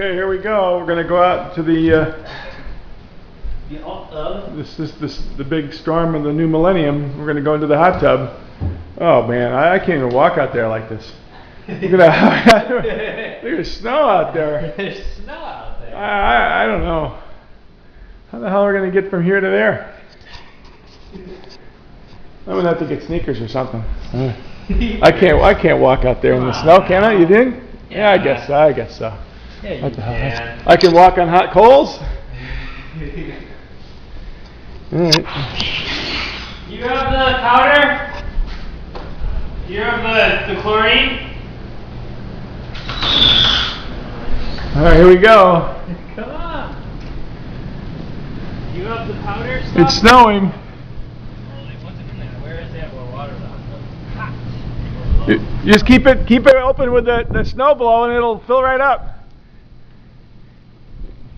Okay, here we go. We're gonna go out to the the big storm of the new millennium. We're gonna go into the hot tub. Oh man, I can't even walk out there like this. Look at there's snow out there. There's snow out there. I don't know. How the hell are we gonna get from here to there? I'm gonna have to get sneakers or something. I can't walk out there in the snow, can I? You didn't? Yeah, I guess so. Yeah, you What the hell? can. I can walk on hot coals? Alright. You have the powder? You have the chlorine? Alright, here we go. Come on. You have the powder stuff? It's snowing. What's it in there? Where is that? Where water's hot. You just keep it open with the snow blowing, it'll fill right up.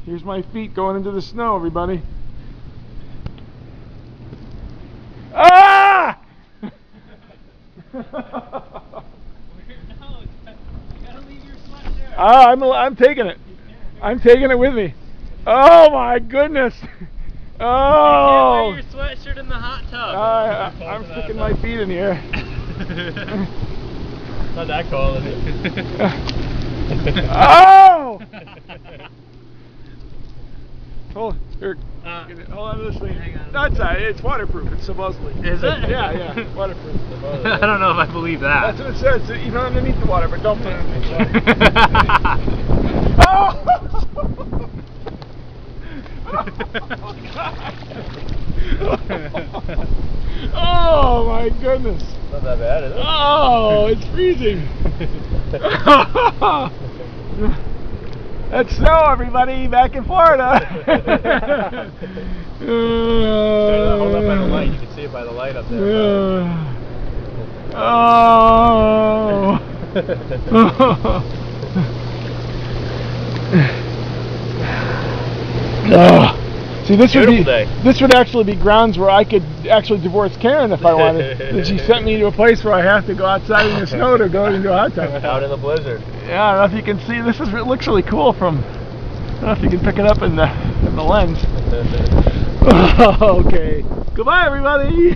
Here's my feet going into the snow, everybody. Ah! No, you gotta leave your sweatshirt. I'm taking it. I'm taking it with me. Oh my goodness. Oh. You can't wear your sweatshirt in the hot tub. I'm sticking my feet in here. Not that cold, is it? Oh! Hold on to this thing. Hang on. No, it's waterproof. It's supposedly. Is it? Yeah, waterproof. I don't know if I believe that. That's what it says. Even underneath the water, but don't put it underneath the water. Oh! Oh my goodness. Not that bad, is it? Oh, it's freezing. That's snow, everybody, back in Florida. Hold up by the light, you can see it by the light up there. See, this would actually be grounds where I could actually divorce Karen if I wanted. And she sent me to a place where I have to go outside in the snow to go into a hot tub. Out in the blizzard. Yeah, I don't know if you can see. It looks really cool from. I don't know if you can pick it up in the lens. Okay. Goodbye, everybody.